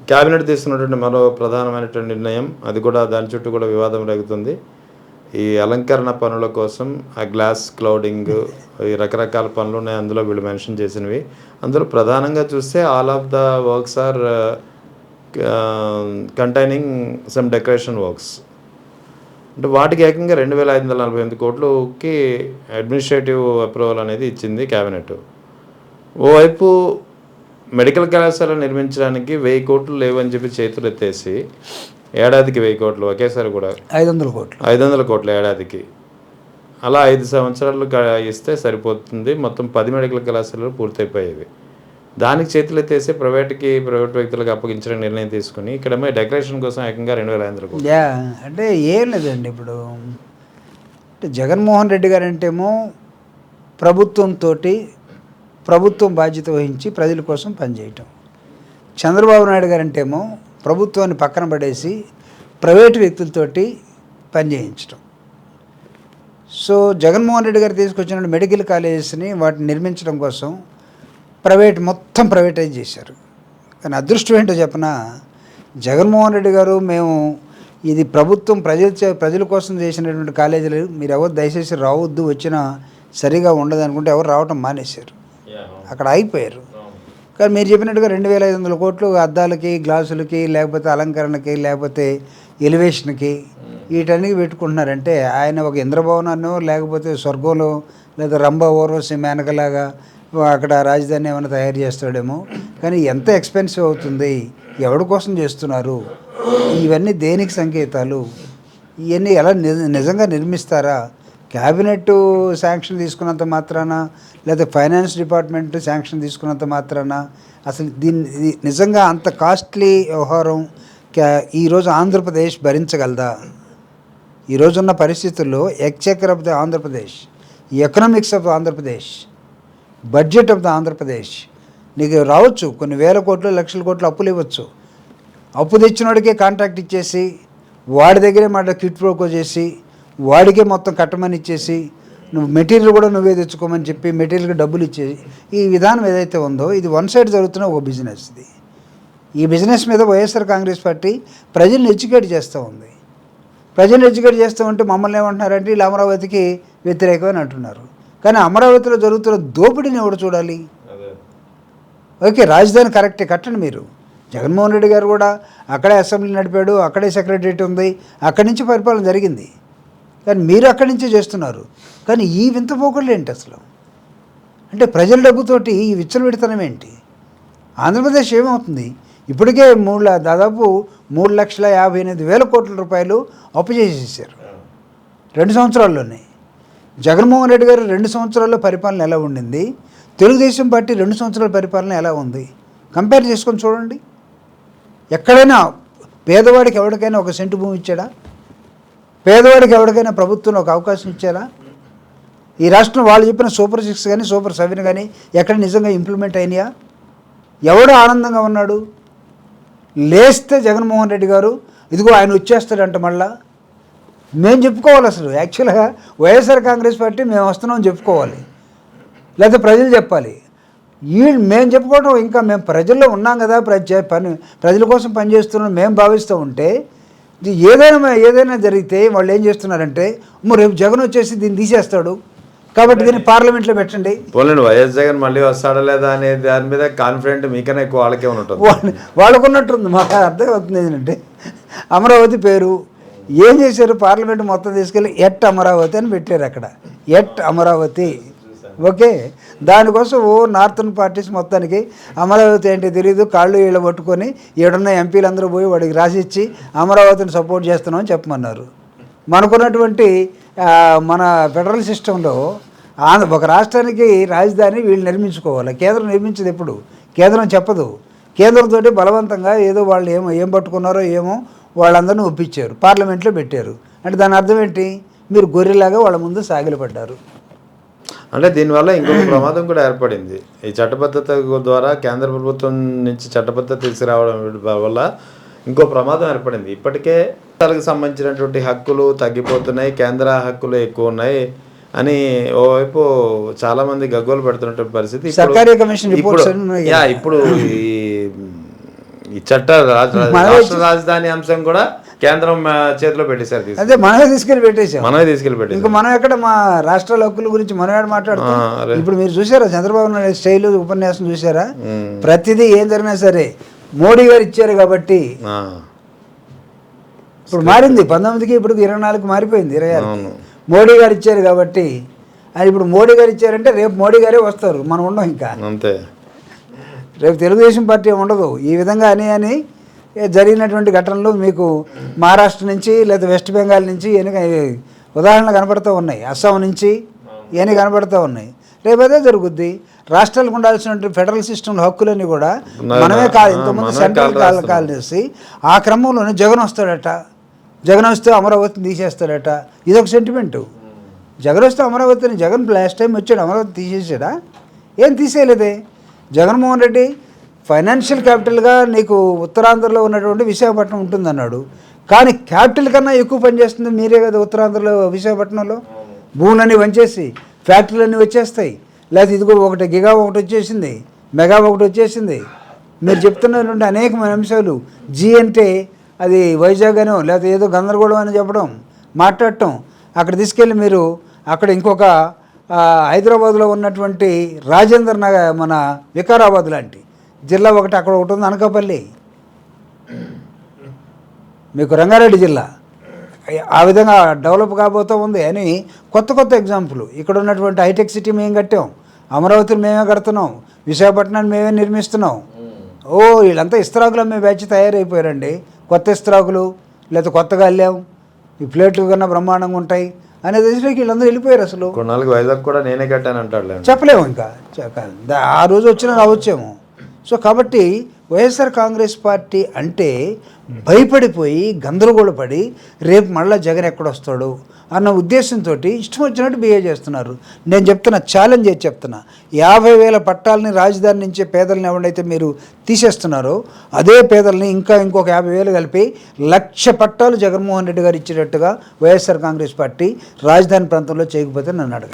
Cabinet తీసుకున్నటువంటి మరో ప్రధానమైనటువంటి నిర్ణయం, అది కూడా దాని చుట్టూ కూడా వివాదం రేగుతుంది. ఈ అలంకరణ పనుల కోసం ఆ గ్లాస్ క్లౌడింగ్, ఈ రకరకాల పనులు ఉన్నాయి అందులో వీళ్ళు మెన్షన్ చేసినవి. అందులో ప్రధానంగా చూస్తే all of the works are containing some decoration works. అంటే వాటికి ఏకంగా 2,548 కోట్లకి అడ్మినిస్ట్రేటివ్ అప్రూవల్ అనేది ఇచ్చింది క్యాబినెట్. ఓవైపు మెడికల్ కళాశాల నిర్మించడానికి 1000 కోట్లు లేవని చెప్పి చేతులు ఎత్తేసి ఏడాదికి 1000 కోట్లు ఒకేసారి కూడా 500 కోట్లు ఏడాదికి, అలా 5 సంవత్సరాలు ఇస్తే సరిపోతుంది. మొత్తం 10 మెడికల్ కళాశాలలు పూర్తయిపోయేవి. దానికి చేతులు ఎత్తేసి ప్రైవేట్ వ్యక్తులకు అప్పగించిన నిర్ణయం తీసుకుని ఇక్కడేమో డెకరేషన్ కోసం ఏకంగా 2,500 కోట్లు. అంటే ఏం లేదండి. ఇప్పుడు జగన్మోహన్ రెడ్డి గారు అంటేమో ప్రభుత్వం బాధ్యత వహించి ప్రజల కోసం పనిచేయటం. చంద్రబాబు నాయుడు గారు అంటేమో ప్రభుత్వాన్ని పక్కన పడేసి ప్రైవేటు వ్యక్తులతోటి పనిచేయించడం. సో జగన్మోహన్ రెడ్డి గారు తీసుకొచ్చిన మెడికల్ కాలేజెస్ని వాటిని నిర్మించడం కోసం మొత్తం ప్రైవేటైజ్ చేశారు. కానీ అదృష్టం ఏంటో చెప్పనా, జగన్మోహన్ రెడ్డి గారు మేము ఇది ప్రభుత్వం ప్రజల కోసం చేసినటువంటి కాలేజీలు మీరు ఎవరు దయచేసి రావద్దు, వచ్చినా సరిగా ఉండదు అనుకుంటే ఎవరు రావటం మానేశారు, అక్కడ ఆగిపోయారు. కానీ మీరు చెప్పినట్టుగా 2,500 కోట్లు అద్దాలకి, గ్లాసులకి, లేకపోతే అలంకరణకి, లేకపోతే ఎలివేషన్కి, వీటన్నిటికి పెట్టుకుంటున్నారంటే ఆయన ఒక ఇంద్రభవనాన్నో లేకపోతే స్వర్గంలో లేదా రంభ ఊర్వశి మేనకలాగా అక్కడ రాజధాని ఏమైనా తయారు చేస్తాడేమో. కానీ ఎంత ఎక్స్పెన్సివ్ అవుతుంది, ఎవరి కోసం చేస్తున్నారు, ఇవన్నీ దేనికి సంకేతాలు, ఇవన్నీ ఎలా నిజంగా నిర్మిస్తారా? క్యాబినెట్ శాంక్షన్ తీసుకున్నంత మాత్రాన లేదా ఫైనాన్స్ డిపార్ట్మెంట్ శాంక్షన్ తీసుకున్నంత మాత్రాన అసలు దీన్ని నిజంగా అంత కాస్ట్లీ వ్యవహారం ఈరోజు ఆంధ్రప్రదేశ్ భరించగలదా? ఈరోజున్న పరిస్థితుల్లో Exchequer of the Andhra Pradesh, economics of Andhra Pradesh, budget of the Andhra Pradesh, నీకు రావచ్చు కొన్ని వేల కోట్లు, లక్షల కోట్లు అప్పులు ఇవ్వచ్చు. అప్పు తెచ్చిన వాడికే కాంట్రాక్ట్ ఇచ్చేసి వాడి దగ్గరే మాట క్విట్ ప్రోకో చేసి వాడికే మొత్తం కట్టమని ఇచ్చేసి నువ్వు మెటీరియల్ కూడా నువ్వే తెచ్చుకోమని చెప్పి మెటీరియల్కి డబ్బులు ఇచ్చేసి ఈ విధానం ఏదైతే ఉందో ఇది వన్ సైడ్ జరుగుతున్న ఒక బిజినెస్. ఇది ఈ బిజినెస్ మీద వైఎస్ఆర్ కాంగ్రెస్ పార్టీ ప్రజల్ని ఎడ్యుకేట్ చేస్తూ ఉంది. ప్రజల్ని ఎడ్యుకేట్ చేస్తూ ఉంటే మమ్మల్ని ఏమంటున్నారంటే వీళ్ళు అమరావతికి వ్యతిరేకమని అంటున్నారు. కానీ అమరావతిలో జరుగుతున్న దోపిడీని ఎవడు చూడాలి? ఓకే, రాజధాని కరెక్టే, కట్టండి మీరు. జగన్మోహన్ రెడ్డి గారు కూడా అక్కడే అసెంబ్లీ నడిపాడు, అక్కడే సెక్రటరియట్ ఉంది, అక్కడి నుంచి పరిపాలన జరిగింది. కానీ మీరు అక్కడి నుంచే చేస్తున్నారు. కానీ ఈ వింత పోకళ్ళు ఏంటి అసలు? అంటే ప్రజల డబ్బుతోటి ఈ విచ్చలవిడితనం ఏంటి? ఆంధ్రప్రదేశ్ ఏమవుతుంది? ఇప్పటికే దాదాపు 3,58,000 కోట్ల రూపాయలు అప్పు చేసేసారు 2 సంవత్సరాల్లోనే. జగన్మోహన్ రెడ్డి గారు 2 సంవత్సరాల్లో పరిపాలన ఎలా ఉండింది, తెలుగుదేశం పార్టీ 2 సంవత్సరాల పరిపాలన ఎలా ఉంది, కంపేర్ చేసుకొని చూడండి. ఎక్కడైనా పేదవాడికి ఎవరికైనా ఒక సెంటు భూమి ఇచ్చాడా? పేదవాడికి ఎవరికైనా ప్రభుత్వంలో ఒక అవకాశం ఇచ్చారా? ఈ రాష్ట్రం వాళ్ళు చెప్పిన సూపర్ 6 కానీ సూపర్ 7 కానీ ఎక్కడ నిజంగా ఇంప్లిమెంట్ అయినాయా? ఎవడు ఆనందంగా ఉన్నాడు? లేస్తే జగన్మోహన్ రెడ్డి గారు ఇదిగో ఆయన వచ్చేస్తాడంట. మళ్ళా మేము చెప్పుకోవాలి అసలు యాక్చువల్గా వైఎస్ఆర్ కాంగ్రెస్ పార్టీ మేము వస్తున్నామని చెప్పుకోవాలి, లేకపోతే ప్రజలు చెప్పాలి. మేము చెప్పుకోవడం ఇంకా మేము ప్రజల్లో ఉన్నాం కదా, ప్రజల కోసం పనిచేస్తున్నాం మేము భావిస్తూ ఉంటే ఏదైనా జరిగితే వాళ్ళు ఏం చేస్తున్నారంటే రేపు జగన్ వచ్చేసి దీన్ని తీసేస్తాడు కాబట్టి దీన్ని పార్లమెంట్లో పెట్టండి. పోలేండి, వైఎస్ జగన్ మళ్ళీ వస్తాడా లేదా అనే దాని మీద కాన్ఫిడెంట్ మీకన్నా ఎక్కువ వాళ్ళకే ఉంటుంది. వాళ్ళకున్నట్టుంది. మాకు అర్థం అవుతుంది ఏంటంటే అమరావతి పేరు ఏం చేశారు, పార్లమెంట్ మొత్తం తీసుకెళ్ళి ఎట్ అమరావతి అని పెట్టారు. అక్కడ ఎట్ అమరావతి. ఓకే, దానికోసం నార్థన్ పార్టీస్ మొత్తానికి అమరావతి ఏంటి తెలియదు, కాళ్ళు వీళ్ళు పట్టుకొని ఏడున్న ఎంపీలందరూ పోయి వాడికి రాసిచ్చి అమరావతిని సపోర్ట్ చేస్తున్నామని చెప్పమన్నారు. మనకున్నటువంటి మన ఫెడరల్ సిస్టంలో ఒక రాష్ట్రానికి రాజధాని వీళ్ళు నిర్మించుకోవాలి, కేంద్రం నిర్మించదు. ఎప్పుడు కేంద్రం చెప్పదు. కేంద్రంతో బలవంతంగా ఏదో వాళ్ళు ఏం పట్టుకున్నారో ఏమో వాళ్ళందరినీ ఒప్పించారు, పార్లమెంట్లో పెట్టారు. అంటే దాని అర్థం ఏంటి? మీరు గొర్రెలాగా వాళ్ళ ముందు సాగిలపడ్డారు. అంటే దీనివల్ల ఇంకొక ప్రమాదం కూడా ఏర్పడింది. ఈ చట్టబద్ధత ద్వారా కేంద్ర ప్రభుత్వం నుంచి చట్టబద్ధత తీసుకురావడం వల్ల ఇంకో ప్రమాదం ఏర్పడింది. ఇప్పటికే రాష్ట్రాలకు సంబంధించినటువంటి హక్కులు తగ్గిపోతున్నాయి, కేంద్ర హక్కులు ఎక్కువ ఉన్నాయి అని ఓవైపు చాలామంది గగ్గోలు పెడుతున్నటువంటి పరిస్థితి. సర్కారీ కమిషన్ ఇప్పుడు ఈ ఈ చట్టాలు రాష్ట్ర రాజధాని అంశం కూడా కేంద్రం చేతిలో పెట్టేశారు. అదే మనమే తీసుకెళ్ళి పెట్టేసాం. మనమే తీసుకెళ్ళి పెట్టేసాం. ఇంకా మనం ఎక్కడ మా రాష్ట్రాల హక్కుల గురించి మనం ఏడ మాట్లాడుతాం? ఇప్పుడు మీరు చూసారా చంద్రబాబు నాయుడు స్టైల్ ఉపన్యాసం చూసారా? ప్రతిదీ ఏం జరిగినా సరే మోడీ గారు ఇచ్చారు కాబట్టి. ఇప్పుడు మారింది 19కి ఇప్పుడు 24కి మారిపోయింది 26. మోడీ గారు ఇచ్చారు కాబట్టి అది ఇప్పుడు మోడీ గారు ఇచ్చారంటే రేపు మోడీ గారే వస్తారు, మనం ఉండం ఇంకా అంతే. రేపు తెలుగుదేశం పార్టీ ఉండదు. ఈ విధంగా అని జరిగినటువంటి ఘటనలు మీకు మహారాష్ట్ర నుంచి లేదా వెస్ట్ బెంగాల్ నుంచి ఉదాహరణలు కనపడుతూ ఉన్నాయి, అస్సాం నుంచి ఇవన్నీ కనపడుతూ ఉన్నాయి. రేపు అదే జరుగుద్ది. రాష్ట్రాలకు ఉండాల్సినటువంటి ఫెడరల్ సిస్టమ్ హక్కులన్నీ కూడా మనమే ఇంతకుముందు సెంట్రల్ కాల్ చేసి ఆ క్రమంలోనే జగన్ వస్తాడట, జగన్ వస్తే అమరావతిని తీసేస్తాడట. ఇదొక సెంటిమెంటు. జగన్ వస్తే అమరావతిని, జగన్ లాస్ట్ టైం వచ్చాడు అమరావతి తీసేసాడా? ఏం తీసేయలేదే. జగన్మోహన్ రెడ్డి ఫైనాన్షియల్ క్యాపిటల్గా నీకు ఉత్తరాంధ్రలో ఉన్నటువంటి విశాఖపట్నం ఉంటుందన్నాడు. కానీ క్యాపిటల్ కన్నా ఎక్కువ పనిచేస్తుంది మీరే కదా ఉత్తరాంధ్రలో విశాఖపట్నంలో. భూములన్నీ వంచేసి ఫ్యాక్టరీలన్నీ వచ్చేస్తాయి. లేకపోతే ఇదిగో ఒకటి గిగా ఒకటి వచ్చేసింది, మెగా ఒకటి వచ్చేసింది. మీరు చెప్తున్నటువంటి అనేకమైన అంశాలు జీ అంటే అది వైజాగ్ అనో లేకపోతే ఏదో గందరగోళం అని చెప్పడం, మాట్లాడటం. అక్కడ తీసుకెళ్ళి మీరు అక్కడ ఇంకొక హైదరాబాద్లో ఉన్నటువంటి రాజేంద్ర నగర్, మన వికారాబాద్ లాంటి జిల్లా ఒకటి అక్కడ ఒకటి ఉంది, అనకాపల్లి, మీకు రంగారెడ్డి జిల్లా. ఆ విధంగా డెవలప్ కాబోతూ ఉంది అని కొత్త ఎగ్జాంపుల్. ఇక్కడ ఉన్నటువంటి హైటెక్ సిటీ మేము కట్టాం, అమరావతిని మేమే కడుతున్నాం, విశాఖపట్నాన్ని మేమే నిర్మిస్తున్నాం. వీళ్ళంతా ఇస్త్రాకులు అమ్మే బ్యాచ్ తయారైపోయారండి. కొత్త ఇస్త్రాకులు లేదా కొత్తగా వెళ్ళాం, ఈ ప్లేట్లు కన్నా బ్రహ్మాండంగా ఉంటాయి అనే దశలోకి వీళ్ళందరూ వెళ్ళిపోయారు. అసలు కొన్నాళ్ళకి వైజాగ్ కూడా నేనే కట్టాను అంటాడు, చెప్పలేము ఇంకా. ఆ రోజు వచ్చినా రావచ్చేమో. సో కాబట్టి వైఎస్ఆర్ కాంగ్రెస్ పార్టీ అంటే భయపడిపోయి గందరగోళపడి రేపు మళ్ళీ జగన్ ఎక్కడొస్తాడు అన్న ఉద్దేశంతో ఇష్టం వచ్చినట్టు బిహేవ్ చేస్తున్నారు. నేను చెప్తున్నా, ఛాలెంజ్ చేసి చెప్తున్నా, 50,000 పట్టాలని రాజధాని నుంచే పేదలను ఎవరైతే మీరు తీసేస్తున్నారో అదే పేదల్ని ఇంకొక 50,000 కలిపి 1,00,000 పట్టాలు జగన్మోహన్ రెడ్డి గారు ఇచ్చేటట్టుగా వైఎస్ఆర్ కాంగ్రెస్ పార్టీ రాజధాని ప్రాంతంలో చేయకపోతే నన్ను అడగ.